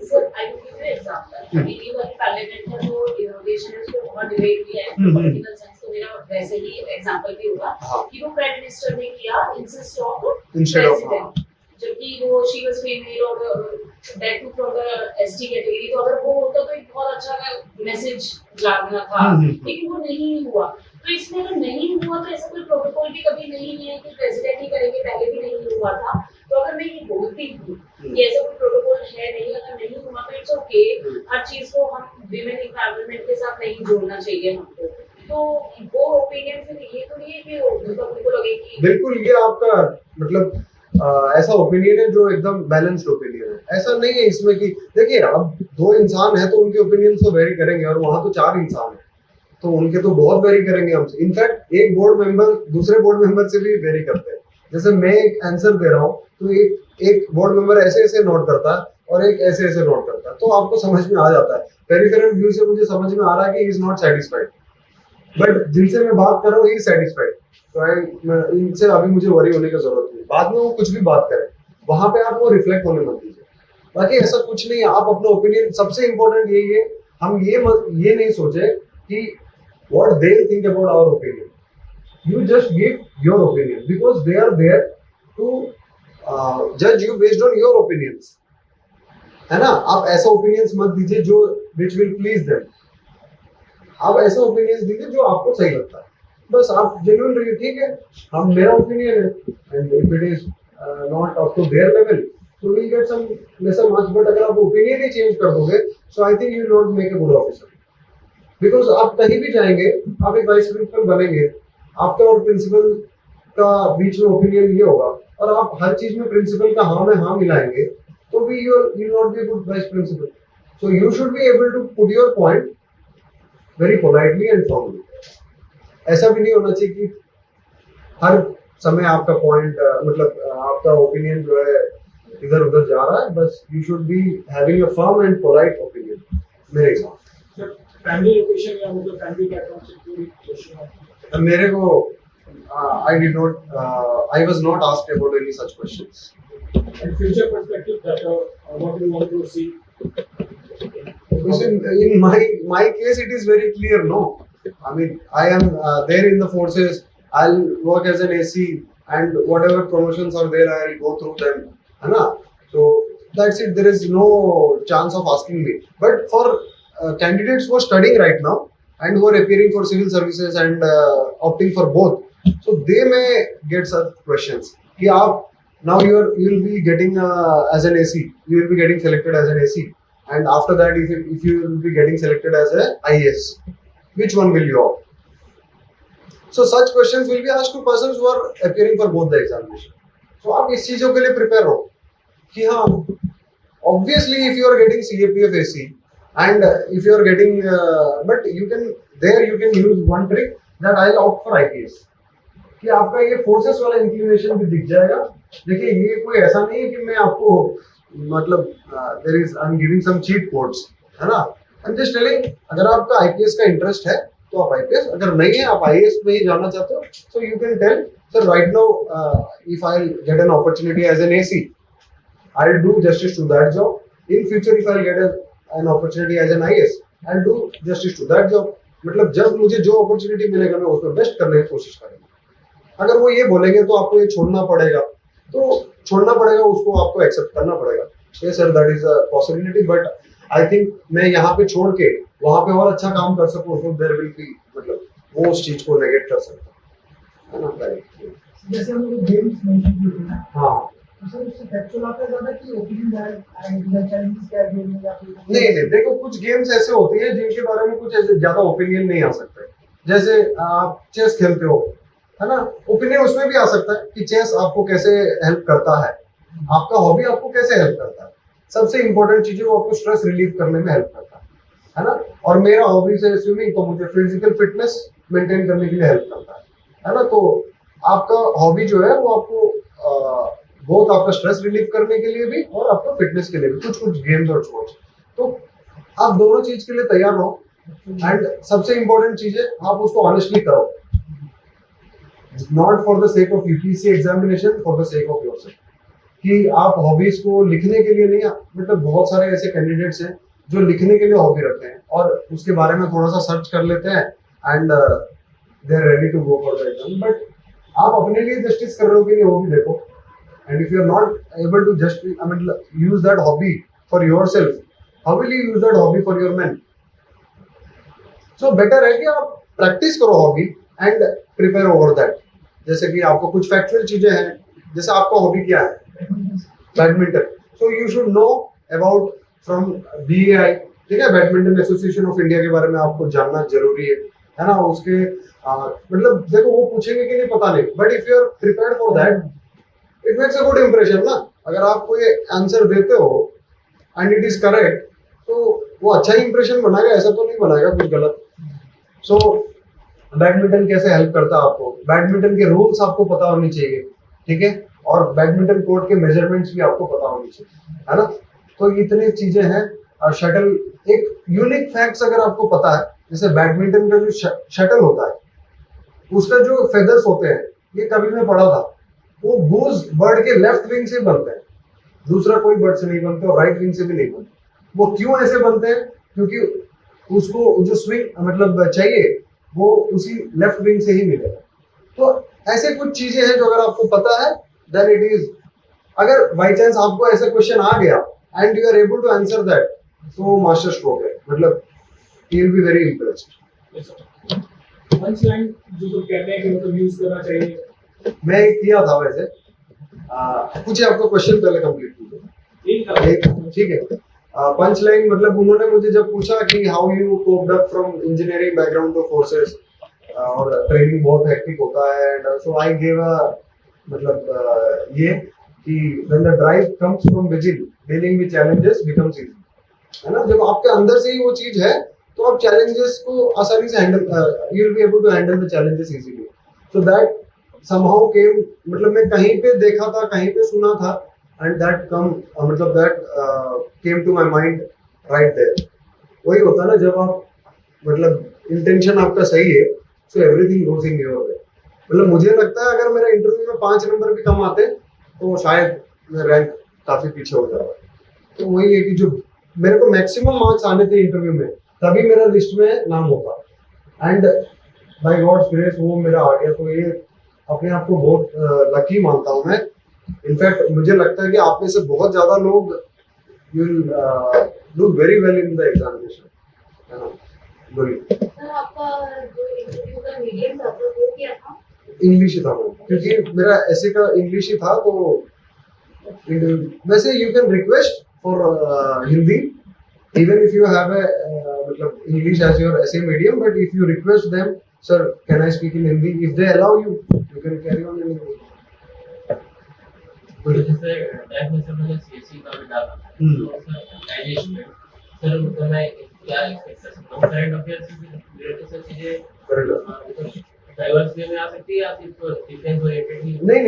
sir I will give you example. अभी ये वाली parliament का जो innovation है उसको बहुत debate भी है पॉलिटिकल साइंस, तो मेरा वैसे ही एग्जांपल भी होगा कि वो प्राइम मिनिस्टर ने किया insist of Instead of, president, जबकि वो शी वाज फीमेल और that too from the ST category, तो अगर वो होता तो एक बहुत अच्छा मैसेज जाना था, लेकिन वो नहीं हुआ। तो इसमें अगर नहीं हुआ तो ऐसा कोई प्रोटोकॉल भी कभी नहीं है कि प्रेसिडेंट ही करेंगे, पहले भी नहीं हुआ था। तो अगर मैं ये बोलती हूँ कि ऐसा कोई प्रोटोकॉल है नहीं, अगर नहीं हुआ तो इट्स ओके, हर चीज को हम विमेन एम्पावरमेंट के साथ नहीं जोड़ना चाहिए हमको। तो वो ओपिनियन फिर ये तो नहीं है कि उनको लगे कि बिल्कुल ये आपका मतलब ऐसा ओपिनियन है जो एकदम बैलेंस्ड ओपिनियन है। ऐसा नहीं है इसमें कि देखिए अब दो इंसान है तो उनके ओपिनियन तो वेरी करेंगे, और वहां तो चार इंसान है तो उनके तो बहुत वेरी करेंगे हमसे। इनफैक्ट एक बोर्ड मेंबर दूसरे बोर्ड मेंबर से भी वेरी करते हैं। जैसे मैं एक आंसर दे रहा हूँ तो एक बोर्ड मेंबर ऐसे ऐसे नोट करता है और एक ऐसे ऐसे नोट करता है, तो आपको समझ में आ जाता है। पेरिफेरल व्यू से मुझे समझ में आ रहा है कि he is not satisfied, but जिनसे मैं बात कर रहा हूँ ही इज सेटिस्फाइड, तो इनसे अभी मुझे वरी होने की जरूरत नहीं। बाद में वो कुछ भी बात करें वहां पे आप वो रिफ्लेक्ट होने मत दीजिए। बाकी ऐसा कुछ नहीं है, आप अपना ओपिनियन, सबसे इंपॉर्टेंट यही है हम ये नहीं सोचे कि what they think about our opinion. You just give your opinion because they are there to judge you based on your opinions. है ना? आप ऐसा opinions मत दीजिए जो which will please them. आप ऐसा opinions दीजिए जो आपको सही लगता है। बस आप genuine रहिए, ठीक है? हम मेरा opinion है and if it is not up to their level, so we'll get some lesser marks. But अगर आप opinion ही change कर दोगे, so I think you will not make a good officer. Because आप कहीं भी जाएंगे, आप एक वाइस प्रिंसिपल बनेंगे, आपका और प्रिंसिपल का बीच में ओपिनियन ये होगा, और आप हर चीज में प्रिंसिपल का हाँ में हाँ मिलाएंगे, तो भी you not be good vice principal. So you should be able to put your point very politely and formally. ऐसा भी नहीं होना चाहिए कि हर समय आपका पॉइंट मतलब आपका ओपिनियन जो है इधर उधर जा रहा है। बस you should be having a firm and polite opinion मेरे हिसाब से। फैमिली लोकेशन या मतलब फैमिली बैकग्राउंड से कोई क्वेश्चन है? मेरे को I was not asked about any such questions. And future perspective that what you want to see? Because in my case it is very clear, no. I mean I am there in the forces. I'll work as an AC and whatever promotions are there I'll go through them, है ना? So that's it. There is no chance of asking me. But for candidates who are studying right now and who are appearing for civil services and opting for both, so they may get such questions कि आप now you will be getting as an AC, you will be getting selected as an AC, and after that if you will be getting selected as a IAS, which one will you opt? So such questions will be asked to persons who are appearing for both the examination. So आप इस चीजों के लिए prepare हो कि हाँ, obviously if you are getting CAPF AC and if you are getting but you can use one trick that I'll opt for IPS, कि आपका ये फोर्सेस वाला इंक्लिनेशन भी दिख जाएगा। देखिए ये कोई ऐसा नहीं है कि मैं आपको मतलब there is I am giving some cheat codes, है ना? आई एम जस्ट टेलिंग अगर आपका आईपीएस का इंटरेस्ट है तो आप आईपीएस, अगर नहीं है आप आईएएस में ही जाना चाहते हो, so you can tell sir right now if I get an opportunity as an AC I will do justice to that job, in future if I get an opportunity as an IAS I will do justice to that job. मतलब जब मुझे जो opportunity मिलेगा मैं उसमें best करने की कोशिश करूंगा। अगर वो ये बोलेंगे तो आपको ये छोड़ना पड़ेगा, तो छोड़ना पड़ेगा, उसको आपको एक्सेप्ट करना पड़ेगा। Yes sir, that is a possibility, but I think मैं यहाँ पे छोड़ के वहाँ पे और अच्छा काम कर सकूँ, तो देयर विल बी, मतलब वो उस चीज को नेगेट कर सकता है ना, राइट। जैसे हम लोग गेम्स मेंशन किए थे, हाँ तो सर उससे फैक्चुअल आता है ज्यादा कि ओपिनियन डायरेक्ट चैलेंजेस क्या गेम में या फिर नहीं, देखो कुछ गेम्स ऐसे होती हैं जिनके बारे में कुछ ऐसे ज्यादा ओपिनियन नहीं आ सकते। जैसे आप चेस खेलते हो, है ना, ओपिनियन उसमें भी आ सकता है कि चेस आपको कैसे हेल्प करता है, आपका हॉबी आपको कैसे हेल्प करता है। सबसे इंपॉर्टेंट चीज है वो आपको स्ट्रेस रिलीव करने में हेल्प करता है ना। और मेरा हॉबी है स्विमिंग, तो मुझे फिजिकल फिटनेस मेंटेन करने के लिए हेल्प करता है ना। तो आपका हॉबी जो है वो आपको बहुत आपका स्ट्रेस रिलीव करने के लिए भी और आपका फिटनेस के लिए भी, कुछ कुछ गेम्स और स्पोर्ट्स, तो आप दोनों चीज के लिए तैयार रहो। एंड सबसे इंपॉर्टेंट चीज है आप उसको ऑनेस्टली करो, not for the sake of UPSC examination, for the sake of yourself. कि आप हॉबीज को लिखने के लिए नहीं, मतलब बहुत सारे ऐसे कैंडिडेट्स हैं जो लिखने के लिए हॉबी रखते हैं और उसके बारे में थोड़ा सा सर्च कर लेते हैं and they are ready to go for the exam, but आप अपने लिए जस्टिस कर रहे हो कि नहीं वो भी देखो। And if you are not able to just use that hobby for yourself, how will you use that hobby for your man? So better है कि आप प्रैक्टिस करो hobby and prepare over that. जैसे कि आपको कुछ फैक्चुअल चीजें हैं, जैसे आपका हॉबी क्या है, badminton, so you should know about from BAI, ठीक है, बैडमिंटन एसोसिएशन ऑफ इंडिया के बारे में आपको जानना जरूरी है ना। उसके मतलब देखो वो पूछेंगे कि नहीं पता नहीं, but if you are prepared for that it makes a good impression ना। अगर आप कोई आंसर देते हो एंड इट इज करेक्ट, तो वो अच्छा ही इंप्रेशन बनाएगा, ऐसा तो नहीं बनाएगा कुछ गलत। सो बैडमिंटन कैसे हेल्प करता है आपको, बैडमिंटन के रूल्स आपको पता होने चाहिए, ठीक है, और बैडमिंटन कोर्ट के मेजरमेंट्स भी आपको पता होने चाहिए, है ना। तो इतनी चीजें हैं। और शटल, एक यूनिक फैक्ट्स अगर आपको पता है, जैसे बैडमिंटन का जो शटल होता है उसका जो फेदर्स होते हैं, ये कभी मैं पढ़ा था, वो गूज बर्ड के लेफ्ट विंग से बनते हैं, दूसरा कोई बर्ड से नहीं बनते और राइट विंग से भी नहीं बनते। वो क्यों ऐसे बनते हैं? क्योंकि उसको जो स्विंग मतलब चाहिए वो उसी लेफ्ट विंग से ही मिलेगा। तो ऐसे कुछ चीजें हैं जो अगर आपको पता है देन इट इज, अगर बाई चांस आपको ऐसा क्वेश्चन आ गया and you are able to answer that, तो मास्टर स्ट्रोक है, मतलब you will be very impressed. Punch line जो तो कहते हैं कि मतलब यूज करना चाहिए, मैं किया था वैसे, पूछिए आपको क्वेश्चन पहले कंप्लीट कीजिए। एक था ठीक है, पंच लाइन मतलब उन्होंने मुझे जब पूछा कि how you coped up from engineering background two forces, और ट्रेनिंग बहुत हेक्टिक होता है, and so I give a मतलब ये कि when the drive comes from within, dealing with challenges becomes easy, है ना। जब आपके अंदर से ही वो चीज है तो आप चैलेंजेस को आसानी से handle, you will be able to handle the challenges easily. So that somehow came, मतलब मैं कहीं पे देखा था, कहीं पे सुना था, एंड दैट कम मतलब that came to my mind right there. वही होता है ना, जब आप मतलब इंटेंशन आपका सही है, so everything goes in your way. मतलब मुझे लगता है अगर मेरा इंटरव्यू में 5 नंबर भी कम आते तो शायद मैं रैंक काफी पीछे हो जाता। तो वही है कि जो मेरे को मैक्सिमम मार्क्स आने थे इंटरव्यू में, तभी मेरा लिस्ट में नाम होता, एंड बाय गॉड्स ग्रेस वो मेरा आ गया। तो ये अपने आप को बहुत लकी मानता हूँ मैं। इनफैक्ट मुझे लगता है कि आप में से बहुत ज्यादा लोग you will do very well in the examination, है ना। बोलिए। सर आपका जो इंटरव्यू का मीडियम था वो क्या था? इंग्लिश ही था वो, क्योंकि मेरा ऐसे का इंग्लिश ही था। तो वैसे you can request for Hindi even if you have a मतलब इंग्लिश एज योर ऐसे medium, but if you request them sir can I speak in Hindi, if they allow you can carry on in Hindi. जैसे tag में से मैंने CSC का भी डाला, तो sir as a student sir उनको मैं क्या एक्सपेक्ट कर सकता हूँ? करंट अफेयर्स से रिलेटेड सब चीजें डाइवर्स वे में आ सकती है या सिर्फ डिफेंस ओरिएंटेड ही? नहीं,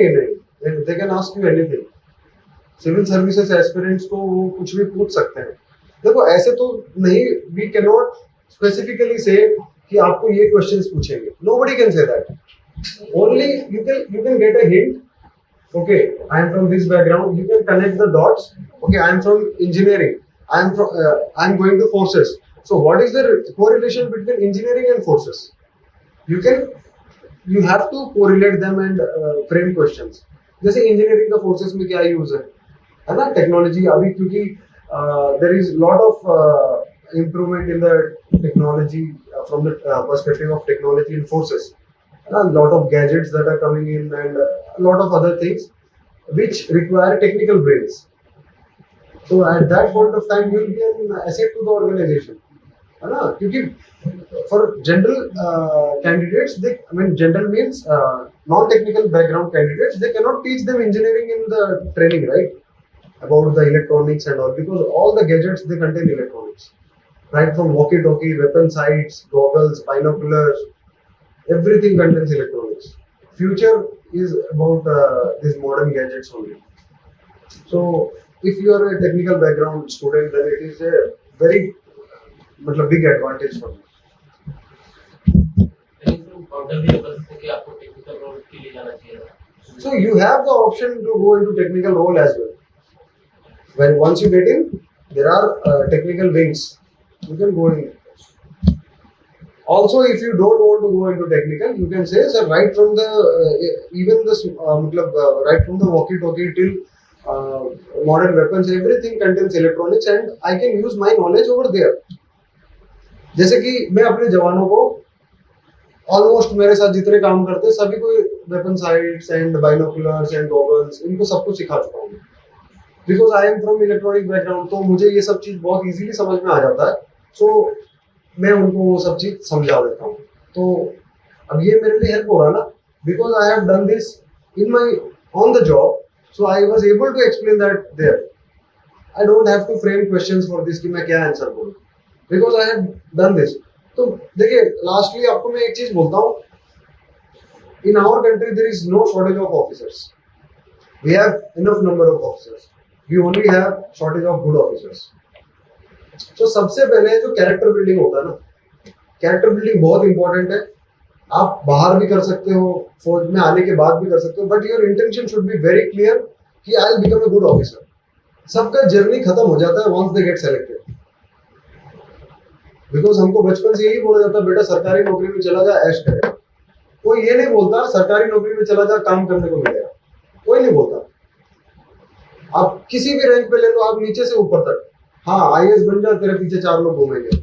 they can ask you anything. Civil services aspirants को वो कुछ भी पूछ सकते हैं। देखो ऐसे तो नहीं, वी कैन नॉट स्पेसिफिकली से कि आपको ये क्वेश्चंस पूछेंगे, nobody can say that. Only you can get a hint, okay, I am from this background, you can connect the dots. Okay, I am from engineering, I am going to forces, so what is the correlation between engineering and forces? You have to correlate them and frame questions. जैसे engineering का forces में क्या use है ना, technology. अभी क्योंकि there is a lot of improvement in the technology from the perspective of technology in forces. A lot of gadgets that are coming in and a lot of other things which require technical brains. So at that point of time, you will be an asset to the organization. है ना? क्योंकि for general candidates, general means non-technical background candidates, they cannot teach them engineering in the training, right? About the electronics and all, because all the gadgets, they contain electronics, right? From walkie-talkie, weapon sights, goggles, binoculars, everything contains electronics. Future is about these modern gadgets only. So if you are a technical background student, then it is a very big advantage for you. So you have the option to go into technical role as well. When once you get in, there are technical wings. You can go in. Also, if you don't want to go into technical, you can say, sir, right from the right from the walkie-talkie till modern weapons, everything contains electronics, and I can use my knowledge over there. जैसे कि मैं अपने जवानों को almost मेरे साथ जितने काम करते हैं सभी को weapon sites and binoculars and goggles इनको सबको सिखा चुका हूँ because I am from electronic background तो मुझे ये सब चीज बहुत इजीली समझ में आ जाता है सो मैं उनको वो सब चीज समझा देता हूँ तो अब ये मेरे लिए हेल्प हो रहा है ना because I have done this in my on the job so I was able to explain that there I don't have to frame questions for this कि मैं क्या आंसर बोलूँ because I have done this तो देखिए lastly आपको मैं एक चीज बोलता हूँ in our country there is no shortage of officers we have enough number of officers we only have shortage of good officers तो सबसे पहले जो कैरेक्टर बिल्डिंग होता है ना कैरेक्टर बिल्डिंग बहुत इंपॉर्टेंट है आप बाहर भी कर सकते हो फौज में आने के बाद भी कर सकते हो but your intention should be very clear कि I will become a good officer सबका जर्नी खत्म हो जाता है once they get selected because हमको बचपन से यही बोला जाता है बेटा सरकारी नौकरी में चला जा ऐश करे कोई ये नहीं बोलता सरकारी नौकरी में चला जा काम करने को मिलेगा कोई नहीं बोलता आप किसी भी रैंक पे ले लो आप नीचे से ऊपर तक हाँ आईएएस बन जा तेरे पीछे 4 लोग घूमेंगे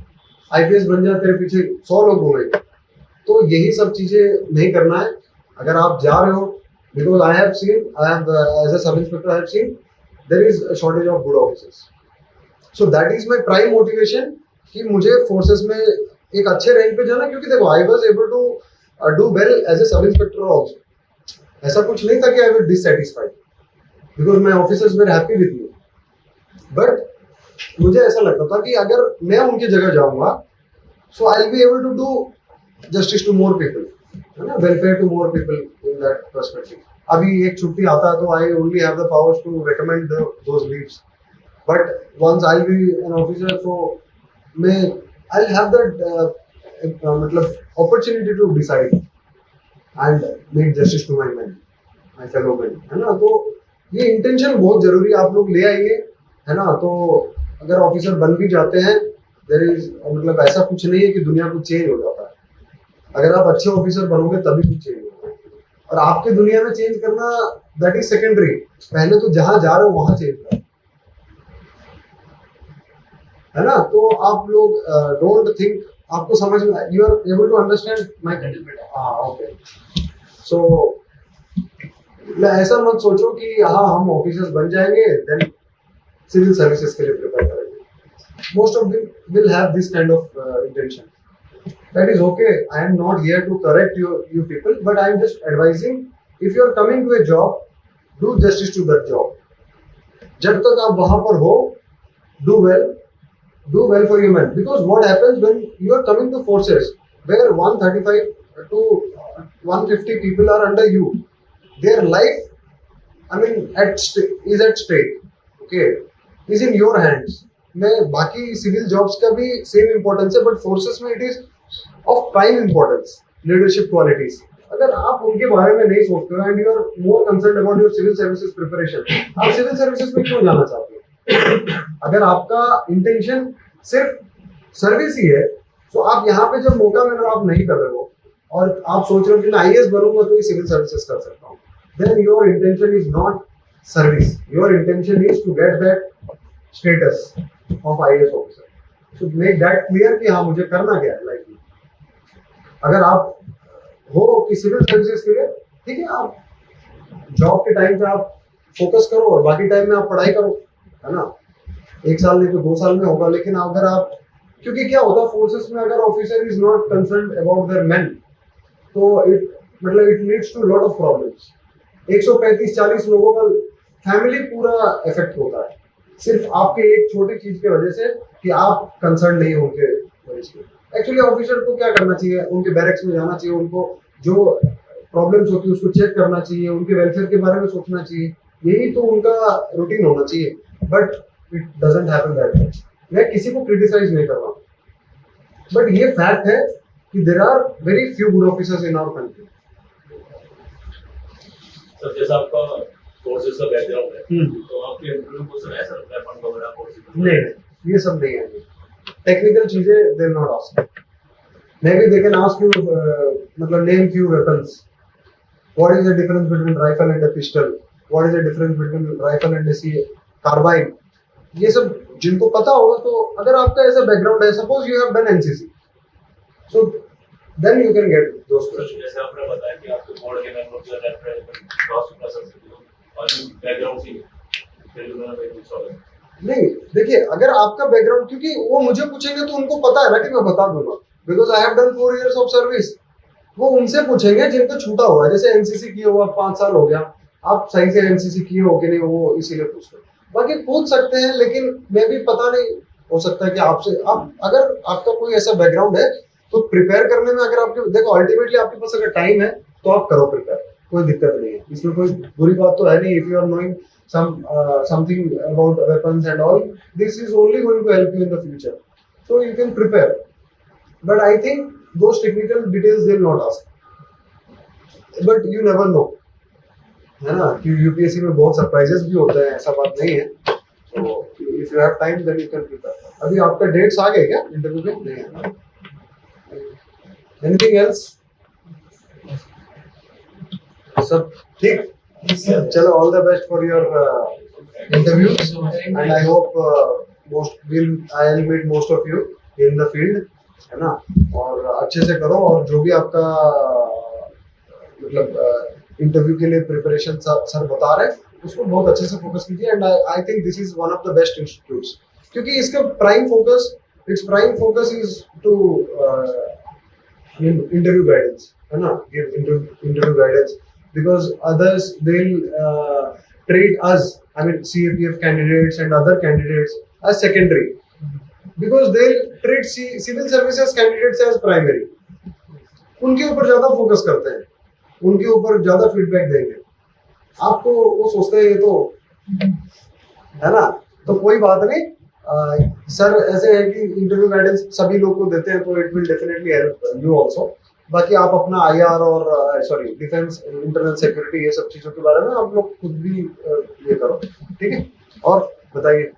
आईपीएस बन जा तेरे पीछे 100 लोग घूमेंगे तो यही सब चीजें नहीं करना है अगर आप जा रहे हो because I have seen I have as a sub inspector I have seen there is a shortage of good officers so that is my prime motivation कि मुझे फोर्सेस में एक अच्छे रैंक पे जाना क्योंकि देखो I was able to do well as a sub inspector also ऐसा कुछ नहीं था कि I was dissatisfied because my officers were happy with me but मुझे ऐसा लगता था कि अगर मैं उनकी जगह जाऊंगा so I will be able to do justice to more people है ना welfare to more people in that perspective अभी एक छुट्टी आता है तो I only have the powers to recommend those leaves but once I will be an officer so मैं I have that मतलब opportunity to decide and make justice to my man my fellow man है ना तो ये intention बहुत जरूरी है आप लोग ले आइए है ना तो अगर ऑफिसर बन भी जाते हैं देयर इज मतलब ऐसा कुछ नहीं है कि दुनिया कुछ चेंज हो जाता है अगर आप अच्छे ऑफिसर बनोगे तभी कुछ चेंज होगा और आपके दुनिया में चेंज करना दैट इज सेकेंडरी पहले तो जहां जा रहे हो वहां चेंज करो है ना तो आप लोग डोंट थिंक आपको समझ में you are able to understand my okay so ऐसा मत सोचो कि हाँ हम ऑफिसर्स बन जाएंगे देन सिविल सर्विसेज के लिए प्रिपेयर करेंगे most of them will have this kind of intention that is okay I am not here to correct you people but I am just advising if you are coming to a job do justice to that job जब तक आप वहां पर हो do well for your man because what happens when you are coming to forces where 135 to 150 people are under you their life I mean is at stake okay is in your hands मैं बाकी civil jobs का भी same importance है but forces में it is of prime importance leadership qualities अगर आप उनके बारे में नहीं सोचते हो and you are more concerned about your civil services preparation आप सिविल सर्विसेज में क्यों जाना चाहते हो अगर आपका इंटेंशन सिर्फ सर्विस ही है तो आप यहाँ पे जब मौका मिल रहा आप नहीं कर रहे हो और आप सोच रहे हो कि मैं आईएएस बनूंगा तो ही सिविल सर्विसेज कर सकता हूँ then your intention is not service your intention is to get that status of IAS officer. So make that clear कि हाँ मुझे करना क्या है लाइफ में. अगर आप हो कि सिविल सर्विसेज के लिए ठीक है, आप जॉब के टाइम पे आप फोकस करो और बाकी टाइम में आप पढ़ाई करो, है ना. 1 साल नहीं तो 2 साल में होगा, लेकिन अगर आप, क्योंकि क्या होता है फोर्सेस में, अगर officer is not concerned about their men तो it leads to lot of problems. 135-40 लोगों का फैमिली पूरा इफेक्ट होता है सिर्फ आपके एक छोटी चीज की वजह से कि आप कंसर्न नहीं हो उनके वजह से. एक्चुअली ऑफिसर को क्या करना चाहिए, उनके बैरक्स में जाना चाहिए, उनको जो प्रॉब्लम्स होती है उसको चेक करना चाहिए, उनके वेलफेयर के बारे में सोचना चाहिए, यही तो उनका रूटीन होना चाहिए. But it doesn't happen that way. मैं किसी को क्रिटिसाइज नहीं कर रहा हूँ, बट ये फैक्ट है कि there are very few good officers in our country. Sir जैसा आपका कोर्सेज का बैकग्राउंड है तो आपके इंटरव्यू क्वेश्चन ऐसा लगता है फंड वगैरह कोर्सेज नहीं, ये सब नहीं है. टेक्निकल चीजें they not ask. Maybe they can ask you मतलब name few weapons. What is the difference between rifle and a pistol, what is the difference between rifle and a carbine. ये सब जिनको पता होगा, तो अगर आपका ऐसा बैकग्राउंड है, suppose you have done NCC, so then you can get those question. जैसे आपने बताया कि आपके बोर्ड के मेंबर जो रेफरेंस क्रॉस क्लास और बैकग्राउंड से फिर उन्होंने कुछ और नहीं, देखिए अगर आपका बैकग्राउंड, क्योंकि वो मुझे पूछेंगे तो उनको पता है ना कि मैं बता दूंगा, because I have done 4 years of service. वो उनसे पूछेंगे जिनको छूटा हुआ है, जैसे एनसीसी किए हुआ 5 साल हो गया, आप सही से एनसीसी किए हो कि नहीं, वो इसीलिए पूछते हैं. बाकी पूछ सकते हैं, लेकिन मैं भी पता नहीं, हो सकता है कि आपसे आप अगर आपका कोई ऐसा बैकग्राउंड है तो प्रिपेयर करने में, अगर आपके देखो अल्टीमेटली आपके पास अगर टाइम है तो आप करो प्रिपेयर, कोई दिक्कत नहीं है, इसमें कोई बुरी बात तो है नहीं. If you are knowing something about weapons and all, this is only going to help you in the future, so you can prepare. But I think those technical details they'll not ask, but you never know, है ना, कि UPSC में बहुत surprises भी होते हैं, ऐसा बात नहीं है. तो if you have time then you can prepare. अभी आपका डेट्स आ गए क्या इंटरव्यू के? नहीं है. Anything else? सब ठीक. चलो, all the best for your interviews and I hope I'll meet most of you in the field, है ना. और अच्छे से करो, और जो भी आपका मतलब इंटरव्यू के लिए प्रिपरेशन सर बता रहे हैं उसको बहुत अच्छे से फोकस कीजिए. And I think this is one of the best institutes, क्योंकि इसका prime focus is to interview guidance, है ना. Give interview guidance, because others they'll treat us, I mean CAPF candidates and other candidates, as secondary, because they'll treat civil services candidates as primary. उनके ऊपर ज्यादा focus करते हैं, उनके ऊपर ज्यादा फीडबैक देंगे. आपको वो सोचते हैं ये तो, है ना. तो कोई बात नहीं, सर ऐसे है कि इंटरव्यू गाइडेंस सभी लोग को देते हैं, तो it will definitely help you also. बाकी आप अपना IR और डिफेंस, इंटरनल सिक्योरिटी, ये सब चीजों के बारे में आप लोग खुद भी ये करो, ठीक है. और बताइए,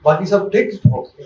बाकी सब ठीक? ओके.